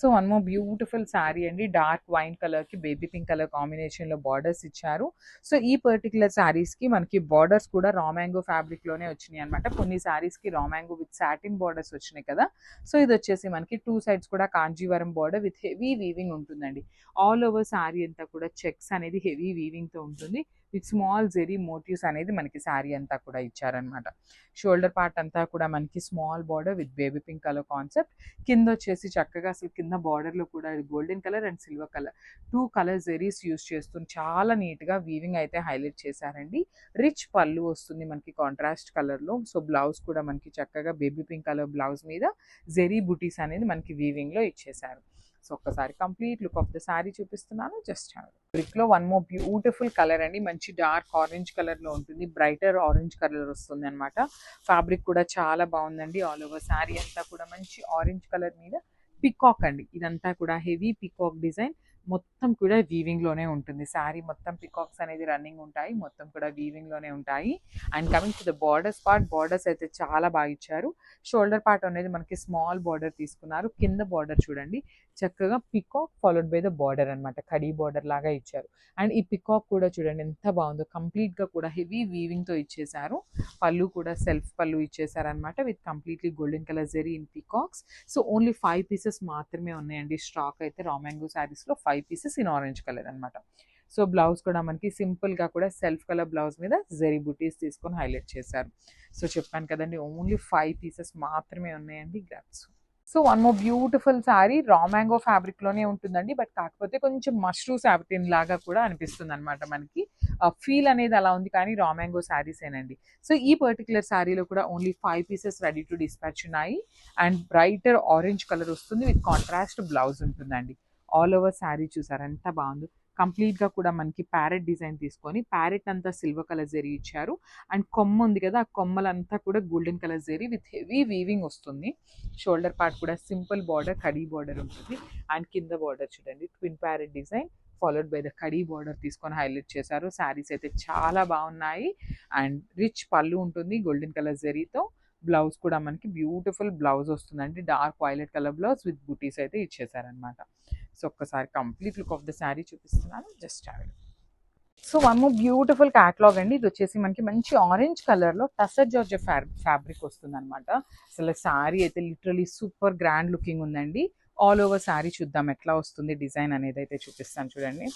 So one more beautiful sari అండి. Dark wine colour కి baby pink colour combination లో borders ఇచ్చారు. సో ఈ పర్టికులర్ శారీస్ కి మనకి బార్డర్స్ కూడా రా మ్యాంగో ఫ్యాబ్రిక్ లోనే వచ్చినాయి అనమాట. కొన్ని శారీస్ కి raw mango with satin borders వచ్చినాయి కదా. సో ఇది వచ్చేసి మనకి టూ సైడ్స్ కూడా Kanjeevaram border with heavy weaving ఉంటుందండి. ఆల్ ఓవర్ శారీ అంతా కూడా చెక్స్ అనేది హెవీ వీవింగ్ తో ఉంటుంది. విత్ స్మాల్ జెరీ మోటివ్స్ అనేది మనకి శారీ అంతా కూడా ఇచ్చారనమాట. షోల్డర్ పార్ట్ అంతా కూడా మనకి small border with baby pink colour concept. కింద వచ్చేసి చక్కగా అసలు కింద బార్డర్ లో కూడా golden colour and silver colour two colour zaris use చేస్తూ చాలా నీట్ గా వీవింగ్ అయితే హైలైట్ చేశారండి. రిచ్ పళ్ళు వస్తుంది మనకి కాంట్రాస్ట్ కలర్ లో. సో బ్లౌజ్ కూడా మనకి చక్కగా బేబీ పింక్ కలర్ బ్లౌజ్ మీద జెరీ బుటీస్ అనేది మనకి వీవింగ్ లో ఇచ్చేసారు. సో ఒక్కసారి complete look of the sari చూపిస్తున్నాను. జస్ట్ బ్రిక్ లో వన్ మోర్ బ్యూటిఫుల్ కలర్ అండి. మంచి డార్క్ ఆరెంజ్ కలర్ లో ఉంటుంది. బ్రైటర్ ఆరెంజ్ కలర్ వస్తుంది అనమాట. ఫ్యాబ్రిక్ కూడా చాలా బాగుందండి. ఆల్ ఓవర్ శారీ అంతా కూడా మంచి ఆరెంజ్ కలర్ మీద పికాక్ అండి. ఇదంతా కూడా హెవీ పికాక్ డిజైన్ మొత్తం కూడా వీవింగ్ లోనే ఉంటుంది. శారీ మొత్తం పికాక్స్ అనేది రన్నింగ్ ఉంటాయి. మొత్తం కూడా వీవింగ్ లోనే ఉంటాయి. And coming to the borders part, borders అయితే చాలా బాగా ఇచ్చారు. షోల్డర్ పార్ట్ అనేది మనకి స్మాల్ బార్డర్ తీసుకున్నారు. కింద బార్డర్ చూడండి చక్కగా peacock followed by the border అనమాట. కడీ బార్డర్ లాగా ఇచ్చారు. అండ్ ఈ పికాక్ కూడా చూడండి ఎంత బాగుందో. కంప్లీట్ గా కూడా హెవీ వీవింగ్ తో ఇచ్చేసారు. పళ్ళు కూడా సెల్ఫ్ పళ్ళు ఇచ్చేసారు అనమాట with completely golden colour zari in peacocks. So only 5 pieces మాత్రమే ఉన్నాయండి స్టాక్ అయితే రా మ్యాంగో శారీస్ లో. 5 పీసెస్ ఇన్ ఆరెంజ్ కలర్ అనమాట. సో బ్లౌజ్ కూడా మనకి సింపుల్ గా కూడా సెల్ఫ్ కలర్ బ్లౌజ్ మీద జెరీ బుటీస్ తీసుకొని హైలైట్ చేశారు. సో చెప్పాను కదండి ఓన్లీ 5 పీసెస్ మాత్రమే ఉన్నాయండి. Grasp. So one more beautiful sari. Raw mango fabric లోనే ఉంటుందండి. బట్ కాకపోతే కొంచెం మష్రూ సాటిన్ లాగా కూడా అనిపిస్తుంది అనమాట. మనకి ఫీల్ అనేది అలా ఉంది కానీ రా మ్యాంగో శారీస్ ఏనండి. సో ఈ పర్టికులర్ శారీలో కూడా only 5 pieces ready to dispatch ఉన్నాయి. అండ్ బ్రైటర్ ఆరెంజ్ కలర్ వస్తుంది విత్ కాంట్రాస్ట్ బ్లౌజ్ ఉంటుందండి. ఆల్ ఓవర్ శారీ చూసారు ఎంత బాగుందో. కంప్లీట్ గా కూడా మనకి ప్యారెట్ డిజైన్ తీసుకొని ప్యారెట్ అంతా సిల్వర్ కలర్ జెరీ ఇచ్చారు. అండ్ కొమ్మ ఉంది కదా, ఆ కొమ్మలంతా కూడా golden colour zari with heavy weaving వస్తుంది. షోల్డర్ పార్ట్ కూడా సింపుల్ బార్డర్ కడీ బార్డర్ ఉంటుంది. అండ్ కింద బార్డర్ చూడండి twin parrot design followed by the khadi border తీసుకొని హైలైట్ చేశారు. శారీస్ అయితే చాలా బాగున్నాయి. అండ్ రిచ్ పళ్ళు ఉంటుంది గోల్డెన్ కలర్ జెరీతో. బ్లౌజ్ కూడా మనకి బ్యూటిఫుల్ బ్లౌజ్ వస్తుందండి. Dark violet colour blouse with బుటీస్ అయితే ఇచ్చేసారనమాట. సో ఒక్కసారి complete look of the sari చూపిస్తున్నాను. Just have it. So one more beautiful catalogue అండి. ఇది వచ్చేసి మనకి మంచి ఆరెంజ్ కలర్ లో టసర్ జార్జ్ ఫ్యాబ్రిక్ వస్తుంది అనమాట. అసలు శారీ అయితే లిటరలీ సూపర్ గ్రాండ్ లుకింగ్ ఉందండి. ఆల్ ఓవర్ శారీ చూద్దాం ఎట్లా వస్తుంది డిజైన్ అనేది అయితే చూపిస్తాను చూడండి.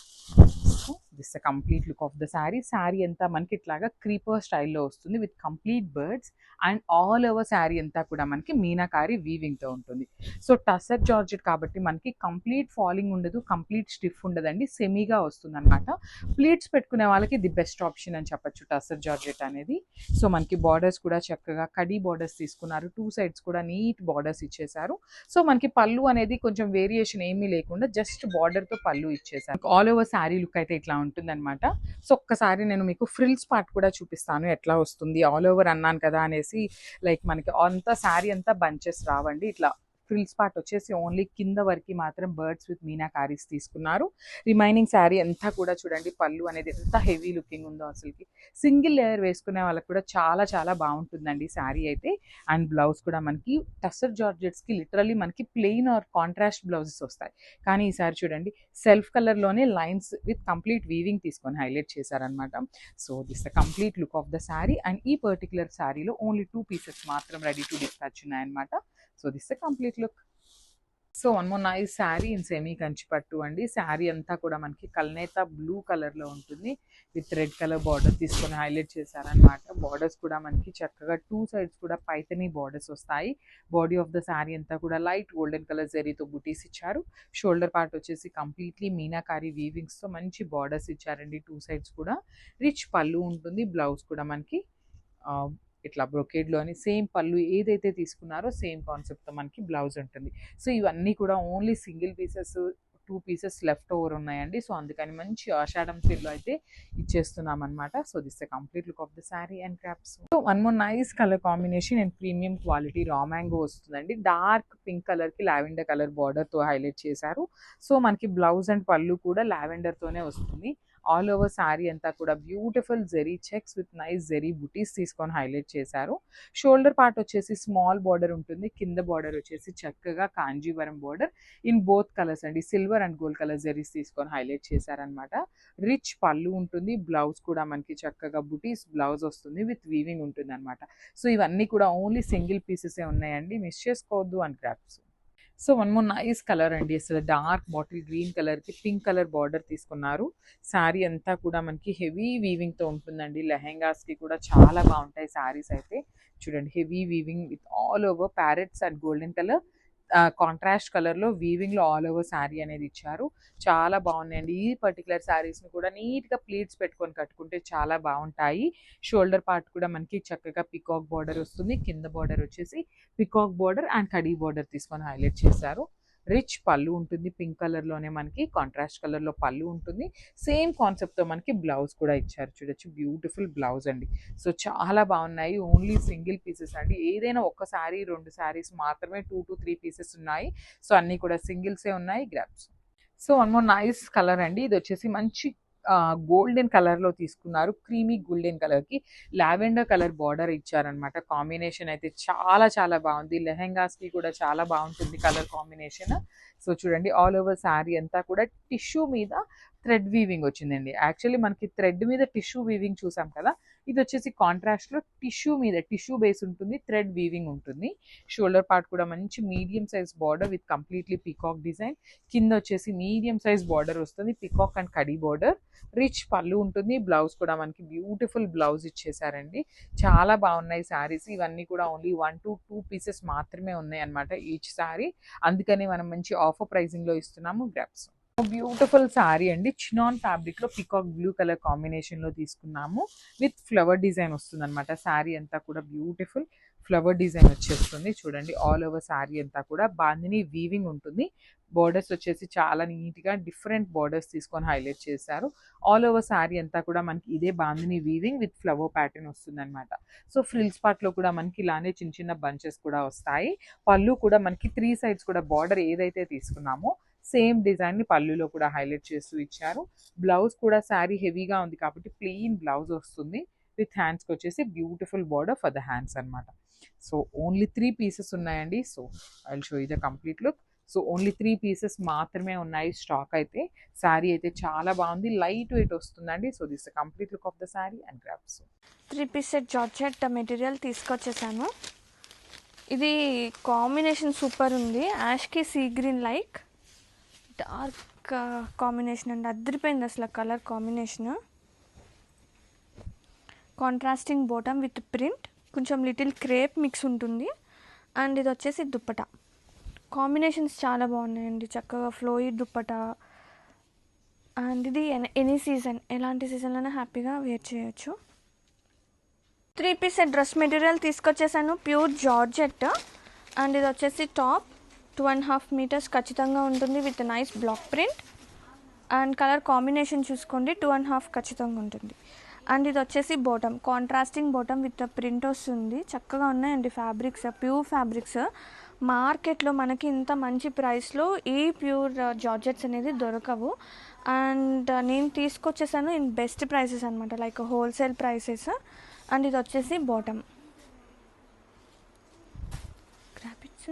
This complete look of the sari. Sari అంతా మనకి ఇట్లాగా క్రీపర్ స్టైల్లో వస్తుంది with complete birds. And all over sari అంతా కూడా మనకి మీనాకారి వీవింగ్ తో ఉంటుంది. సో టసర్ జార్జెట్ కాబట్టి మనకి కంప్లీట్ ఫాలింగ్ ఉండదు, కంప్లీట్ స్టిఫ్ ఉండదండి, సెమీగా వస్తుంది అనమాట. ప్లీట్స్ పెట్టుకునే వాళ్ళకి ది బెస్ట్ ఆప్షన్ అని చెప్పొచ్చు టసర్ జార్జెట్ అనేది. సో మనకి బార్డర్స్ కూడా చక్కగా కడీ బార్డర్స్ తీసుకున్నారు. టూ సైడ్స్ కూడా నీట్ బార్డర్స్ ఇచ్చేసారు. సో మనకి పళ్ళు అనేది కొంచెం వేరియేషన్ ఏమీ లేకుండా జస్ట్ బార్డర్ తో పళ్ళు ఇచ్చేసారు. ఆల్ ఓవర్ శారీ లుక్ అయితే ఇట్లా ఉంటుందన్నమాట. సో ఒక్కసారి నేను మీకు ఫ్రిల్స్ పార్ట్ కూడా చూపిస్తాను ఎట్లా వస్తుంది. ఆల్ ఓవర్ అన్నాను కదా అనేసి లైక్ మనకి అంతా శారీ అంతా బంచెస్ రావండి. ఇట్లా ఫ్రిల్స్ పార్ట్ వచ్చేసి ఓన్లీ కింద వరకు మాత్రం బర్డ్స్ విత్ మీనాకారీస్ తీసుకున్నారు. రిమైనింగ్ శారీ అంతా కూడా చూడండి పళ్ళు అనేది ఎంత హెవీ లుకింగ్ ఉందో. అసలుకి సింగిల్ లేయర్ వేసుకునే వాళ్ళకి కూడా చాలా చాలా బాగుంటుందండి శారీ అయితే. అండ్ బ్లౌజ్ కూడా మనకి టసర్ జార్జెట్స్కి లిటరల్లీ మనకి ప్లెయిన్ ఆర్ కాంట్రాస్ట్ బ్లౌజెస్ వస్తాయి. కానీ ఈసారి చూడండి సెల్ఫ్ కలర్లోనే లైన్స్ విత్ కంప్లీట్ వీవింగ్ తీసుకొని హైలైట్ చేశారనమాట. So this the complete look of the sari. And ఈ పర్టికులర్ శారీలో ఓన్లీ 2 పీసెస్ మాత్రం రెడీ టు డిస్పాచ్ ఉన్నాయన్నమాట. So this the complete look. So one more nice sari in semi కంచిపట్టు అండి. శారీ అంతా కూడా మనకి కల్నేత బ్లూ కలర్ లో ఉంటుంది విత్ రెడ్ కలర్ బార్డర్ తీసుకొని హైలైట్ చేశారనమాట. బార్డర్స్ కూడా మనకి చక్కగా టూ సైడ్స్ కూడా పైతనీ బార్డర్స్ వస్తాయి. బాడీ ఆఫ్ ద శారీ అంతా కూడా లైట్ గోల్డెన్ కలర్ జరీతో బుటీస్ ఇచ్చారు. షోల్డర్ పార్ట్ వచ్చేసి కంప్లీట్లీ మీనాకారి వీవింగ్స్ తో మంచి బార్డర్స్ ఇచ్చారండి. టూ సైడ్స్ కూడా రిచ్ పళ్ళు ఉంటుంది. బ్లౌజ్ కూడా మనకి ఇట్లా బ్రొకేడ్లోని సేమ్ పళ్ళు ఏదైతే తీసుకున్నారో సేమ్ కాన్సెప్ట్తో మనకి బ్లౌజ్ ఉంటుంది. సో ఇవన్నీ కూడా only single pieces 2 pieces left over ఉన్నాయండి. సో అందుకని మంచి ఆషాఢం సేల్లో అయితే ఇచ్చేస్తున్నాం అనమాట. So this the complete look of the sari and crops. So one more nice colour combination and premium quality raw mango వస్తుందండి. డార్క్ పింక్ కలర్కి లావెండర్ కలర్ బార్డర్తో హైలైట్ చేశారు. సో మనకి బ్లౌజ్ అండ్ పళ్ళు కూడా లావెండర్తోనే వస్తుంది. ఆల్ ఓవర్ శారీ అంతా కూడా beautiful zari checks with nice zari బుటీస్ తీసుకొని హైలైట్ చేశారు. షోల్డర్ పార్ట్ వచ్చేసి స్మాల్ బార్డర్ ఉంటుంది, కింద బార్డర్ వచ్చేసి చక్కగా Kanjeevaram border in both colours అండి, silver and gold colour zaris తీసుకొని హైలైట్ చేశారనమాట. రిచ్ పళ్ళు ఉంటుంది, బ్లౌజ్ కూడా మనకి చక్కగా బుటీస్ బ్లౌజ్ వస్తుంది విత్ వీవింగ్ ఉంటుంది అనమాట. సో ఇవన్నీ కూడా ఓన్లీ సింగిల్ పీసెసే ఉన్నాయండి, మిస్ చేసుకోవద్దు అని grasp. So one more nice colour అండి, అసలు డార్క్ బాటిల్ గ్రీన్ కలర్కి పింక్ కలర్ బార్డర్ తీసుకున్నారు. శారీ అంతా కూడా మనకి హెవీ వీవింగ్తో ఉంటుందండి, లెహెంగాస్కి కూడా చాలా బాగుంటాయి శారీస్ అయితే. చూడండి heavy weaving with all over parrots and golden colour contrast కలర్లో వీవింగ్లో ఆల్ ఓవర్ శారీ అనేది ఇచ్చారు. చాలా బాగున్నాయండి. ఈ పర్టికులర్ శారీస్ని కూడా నీట్గా ప్లీట్స్ పెట్టుకొని కట్టుకుంటే చాలా బాగుంటాయి. షోల్డర్ పార్ట్ కూడా మనకి చక్కగా పికాక్ బార్డర్ వస్తుంది, కింద బార్డర్ వచ్చేసి peacock border and khadi border తీసుకొని హైలైట్ చేశారు. రిచ్ పళ్ళు ఉంటుంది, పింక్ కలర్లోనే మనకి కాంట్రాస్ట్ కలర్లో పళ్ళు ఉంటుంది. సేమ్ కాన్సెప్ట్తో మనకి బ్లౌజ్ కూడా ఇచ్చారు, చూడొచ్చు బ్యూటిఫుల్ బ్లౌజ్ అండి. సో చాలా బాగున్నాయి, ఓన్లీ సింగిల్ పీసెస్ అండి. ఏదైనా ఒక శారీ 2 శారీస్ మాత్రమే 2 to 3 పీసెస్ ఉన్నాయి. సో అన్నీ కూడా సింగిల్సే ఉన్నాయి grasp. So one more nice colour అండి, ఇది వచ్చేసి మంచి గోల్డెన్ కలర్లో తీసుకున్నారు, క్రీమీ గోల్డెన్ కలర్కి లావెండర్ కలర్ బార్డర్ ఇచ్చారనమాట. కాంబినేషన్ అయితే చాలా చాలా బాగుంది, లెహెంగాస్కి కూడా చాలా బాగుంటుంది కలర్ కాంబినేషన్. సో చూడండి ఆల్ ఓవర్ శారీ అంతా కూడా టిష్యూ మీద థ్రెడ్ వీవింగ్ వచ్చిందండి. యాక్చువల్లీ మనకి థ్రెడ్ మీద టిష్యూ వీవింగ్ చూసాం కదా, ఇది వచ్చేసి కాంట్రాస్ట్లో టిష్యూ మీద టిష్యూ బేస్ ఉంటుంది, థ్రెడ్ వీవింగ్ ఉంటుంది. షోల్డర్ పార్ట్ కూడా మంచి medium size border with completely peacock design, కింద వచ్చేసి మీడియం సైజ్ బార్డర్ వస్తుంది, peacock and khadi border. Rich పళ్ళు ఉంటుంది, బ్లౌజ్ కూడా మనకి బ్యూటిఫుల్ బ్లౌజ్ ఇచ్చేసారండి. చాలా బాగున్నాయి శారీస్, ఇవన్నీ కూడా ఓన్లీ 1 to 2 పీసెస్ మాత్రమే ఉన్నాయి అనమాట ఈచ్ శారీ. అందుకని మనం మంచి ఆఫర్ ప్రైజింగ్లో ఇస్తున్నాము గ్రాప్స్. బ్యూటిఫుల్ శారీ అండి, చినాన్ ఫ్యాబ్రిక్లో పికాక్ బ్లూ కలర్ కాంబినేషన్లో తీసుకున్నాము విత్ ఫ్లవర్ డిజైన్ వస్తుంది అనమాట. శారీ అంతా కూడా బ్యూటిఫుల్ ఫ్లవర్ డిజైన్ వచ్చేస్తుంది. చూడండి ఆల్ ఓవర్ శారీ అంతా కూడా బాందిని వీవింగ్ ఉంటుంది. బోర్డర్స్ వచ్చేసి చాలా నీట్గా డిఫరెంట్ బోర్డర్స్ తీసుకొని హైలైట్ చేశారు. ఆల్ ఓవర్ శారీ అంతా కూడా మనకి ఇదే bandhani weaving with flower pattern వస్తుంది అనమాట. సో ఫ్రిల్స్ పార్ట్లో కూడా మనకి ఇలానే చిన్న చిన్న బంచెస్ కూడా వస్తాయి. పళ్ళు కూడా మనకి 3 సైడ్స్ కూడా బార్డర్ ఏదైతే తీసుకున్నామో సేమ్ డిజైన్ని పళ్ళులో కూడా హైలైట్ చేస్తూ ఇచ్చారు. బ్లౌజ్ కూడా శారీ హెవీగా ఉంది కాబట్టి ప్లెయిన్ బ్లౌజ్ వస్తుంది విత్ హ్యాండ్స్కి వచ్చేసి beautiful border for the hands అనమాట. సో ఓన్లీ 3 పీసెస్ ఉన్నాయండి. So I will show you the complete look. So only 3 pieces మాత్రమే ఉన్నాయి స్టాక్ అయితే. శారీ అయితే చాలా బాగుంది, లైట్ వెయిట్ వస్తుందండి. So this complete look of the sari and గ్రాప్స్. 3 పీస్ సెట్ జార్జెట్ మెటీరియల్ తీసుకొచ్చేసాను. ఇది కాంబినేషన్ సూపర్ ఉంది, యాష్కి sea green like dark combination అండి, అద్దరిపోయింది అసలు colour combination. Contrasting bottom with print, కొంచెం లిటిల్ క్రేప్ మిక్స్ ఉంటుంది. అండ్ ఇది వచ్చేసి దుప్పట. కాంబినేషన్స్ చాలా బాగున్నాయండి, చక్కగా ఫ్లోయి దుప్పట. అండ్ ఇది ఎనీ సీజన్, ఎలాంటి సీజన్లోనే హ్యాపీగా వేర్ చేయొచ్చు. 3 పీస్ డ్రెస్ మెటీరియల్ తీసుకొచ్చేసాను, ప్యూర్ జార్జెట్. అండ్ ఇది వచ్చేసి టాప్ 2.5 మీటర్స్ ఖచ్చితంగా ఉంటుంది with nice block print. And colour combination చూసుకోండి 2.5 ఖచ్చితంగా ఉంటుంది. అండ్ ఇది వచ్చేసి bottom, contrasting bottom with print వస్తుంది. చక్కగా ఉన్నాయండి ఫ్యాబ్రిక్స్, ప్యూర్ ఫ్యాబ్రిక్స్. మార్కెట్లో మనకి ఇంత మంచి ప్రైస్లో ఈ ప్యూర్ జార్జెట్స్ అనేది దొరకవు. అండ్ నేను తీసుకొచ్చేసాను ఇన్ బెస్ట్ ప్రైసెస్ అనమాట, లైక్ హోల్సేల్ ప్రైసెస్. అండ్ ఇది వచ్చేసి బాటమ్. Grab it.